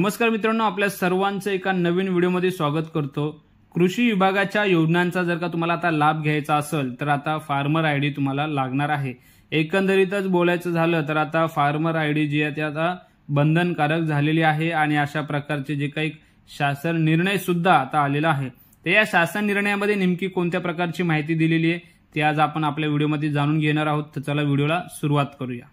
नमस्कार मित्रांनो, आपल्या सर्वांचं एका नवीन व्हिडिओमध्ये स्वागत करतो। कृषी विभागाच्या योजनांचा जर का तुम्हाला आता लाभ घ्यायचा असेल तर आता फार्मर आयडी तुम्हाला लागणार आहे। एकंदरीतच बोलायचं झालं तर आता फार्मर आयडी जी आहे ती आता बंधनकारक झालेली आहे आणि अशा प्रकारचे जे काही शासन निर्णय सुद्धा आता आलेला आहे। तर या शासन निर्णयामध्ये नेमकी कोणत्या प्रकारची माहिती दिलेली आहे ती आज आपण आपल्या व्हिडिओमध्ये जाणून घेणार आहोत। तर चला व्हिडिओला सुरुवात करूया।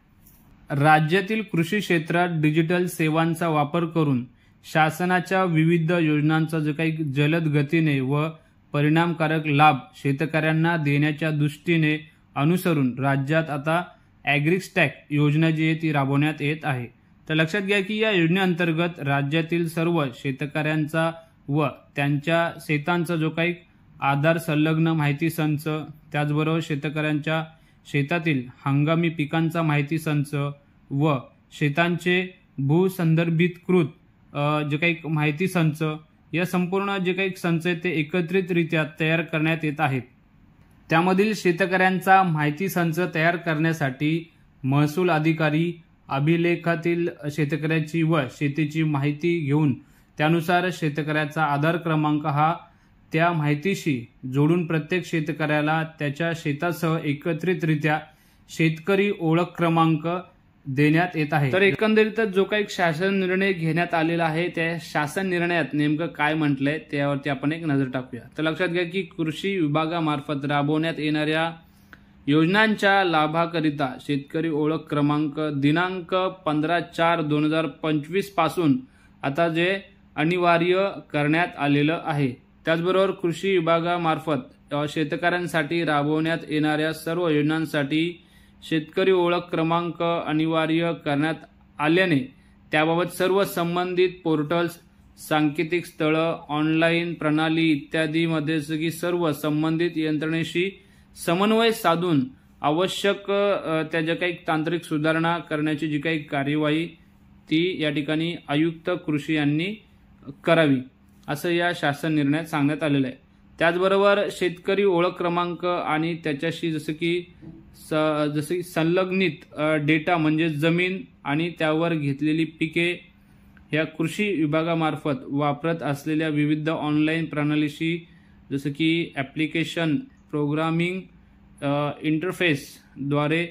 राज्यातील कृषी क्षेत्रात डिजिटल सेवांचा वापर करून शासनाच्या विविध योजनांचा जो काही जलद गतीने व परिणामकारक लाभ शेतकऱ्यांना देण्याच्या दृष्टीने अनुसरून राज्यात आता ॲग्रिस्टॅक योजना जी आहे ती राबवण्यात येत आहे। तर लक्षात घ्या की या योजनेअंतर्गत राज्यातील सर्व शेतकऱ्यांचा व त्यांच्या शेतांचा जो काही आधार संलग्न माहिती संच, त्याचबरोबर शेतकऱ्यांच्या शेतातील हंगामी पिकांचा माहिती संच व शेतांचे भूसंदर्भितकृत जे काही माहिती संच, या संपूर्ण जे काही संच आहेत ते एकत्रितरित्या तयार करण्यात येत आहेत। त्यामधील शेतकऱ्यांचा माहिती संच तयार करण्यासाठी महसूल अधिकारी अभिलेखातील शेतकऱ्याची व शेतीची माहिती घेऊन त्यानुसार शेतकऱ्याचा आधार क्रमांक हा त्या माहितीशी जोडून प्रत्येक शेतकऱ्याला त्याच्या शेतासह एकत्रितरित्या शेतकरी ओळख क्रमांक देण्यात येत आहे। तर एकंदरीतच जो काही शासन निर्णय घेण्यात आलेला आहे त्या शासन निर्णयात नेमकं काय म्हटलंय त्यावरती आपण एक नजर टाकूया। तर लक्षात घ्या की कृषी विभागामार्फत राबवण्यात येणाऱ्या योजनांच्या लाभाकरिता शेतकरी ओळख क्रमांक दिनांक 15/4/2025 पासून आता जे अनिवार्य करण्यात आलेलं आहे। त्याचबरोबर कृषी विभागामार्फत शेतकऱ्यांसाठी राबवण्यात येणाऱ्या सर्व योजनांसाठी शेतकरी ओळख क्रमांक अनिवार्य करण्यात आल्याने त्याबाबत सर्व संबंधित पोर्टल्स, सांकेतिक स्थळं, ऑनलाईन प्रणाली इत्यादीमध्ये सर्व संबंधित यंत्रणेशी समन्वय साधून आवश्यक त्या ज्या काही तांत्रिक सुधारणा करण्याची जी काही कार्यवाही ती या ठिकाणी आयुक्त कृषी यांनी करावी असं या शासन निर्णयात सांगण्यात आलेलं आहे। त्याचबरोबर शेतकरी ओळख क्रमांक आणि त्याच्याशी जसे संलग्नित डेटा म्हणजे जमीन आणि त्यावर घेतलेली पिके या कृषी विभागामार्फत वापरत असलेल्या विविध ऑनलाईन प्रणालीशी जसं की ॲप्लिकेशन प्रोग्रामिंग इंटरफेसद्वारे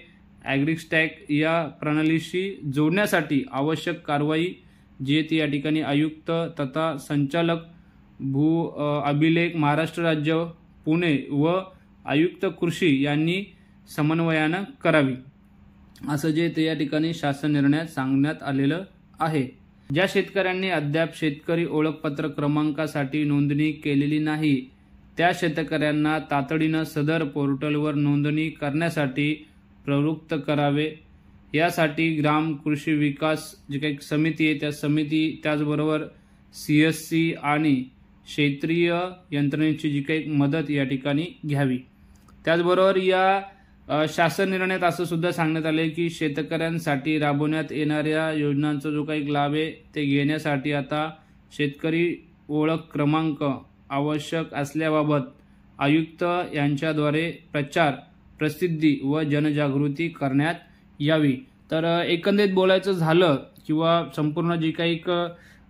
ॲग्रिस्टॅक या प्रणालीशी जोडण्यासाठी आवश्यक कारवाई जी ती या ठिकाणी आयुक्त तथा संचालक भू अभिलेख महाराष्ट्र राज्य पुणे व आयुक्त कृषी यांनी समन्वयानं करावी असं जे ते या ठिकाणी शासन निर्णयात सांगण्यात आलेलं आहे। ज्या शेतकऱ्यांनी अद्याप शेतकरी ओळखपत्र क्रमांकासाठी नोंदणी केलेली नाही त्या शेतकऱ्यांना तातडीनं सदर पोर्टलवर नोंदणी करण्यासाठी प्रवृत्त करावे। यासाठी ग्राम कृषी विकास जी काही समिती आहे त्या समिती, त्याचबरोबर CSC आणि क्षेत्रीय यंत्रणेची जी काही मदत या ठिकाणी घ्यावी। त्याचबरोबर या शासन निर्णयात असं सुद्धा सांगण्यात आले की शेतकऱ्यांसाठी राबवण्यात येणाऱ्या योजनांचा जो काही लाभ आहे ते घेण्यासाठी आता शेतकरी ओळख क्रमांक आवश्यक असल्याबाबत आयुक्त यांच्याद्वारे प्रचार, प्रसिद्धी व जनजागृती करण्यात यावी। तर एकंदरीत बोलायचं झालं किंवा संपूर्ण जी काही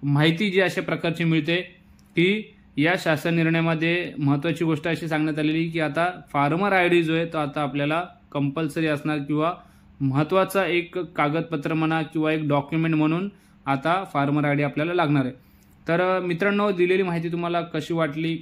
माहिती जी अशा प्रकारची मिळते की या शासन निर्णयामध्ये महत्त्वाची गोष्ट अशी सांगण्यात आलेली की आता फार्मर आयडी जो आहे तो आता आपल्याला कंपल्सरी असणार किंवा महत्त्वाचा एक कागदपत्र म्हणा किंवा एक डॉक्युमेंट म्हणून आता फार्मर आयडी आपल्याला लागणार आहे। तर मित्रांनो, दिलेली माहिती तुम्हाला कशी वाटली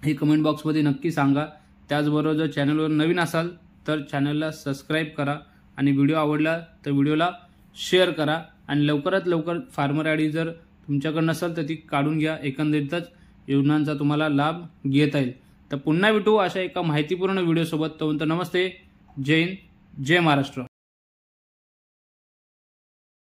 हे कमेंट बॉक्समध्ये नक्की सांगा। त्याचबरोबर जर चॅनलवर नवीन असाल तर चॅनलला सबस्क्राईब करा आणि व्हिडिओ आवडला तर व्हिडिओला शेअर करा आणि लवकरात लवकर फार्मर आयडी जर तुमच्याकडे नसेल तर ती काढून घ्या। एकंदरीतच योजनांचा तुम्हाला लाभ घेता येईल। तर पुन्हा भेटू अशा एका माहितीपूर्ण व्हिडिओसोबत। तोपर्यंत नमस्ते, जय हिंद, जय महाराष्ट्र।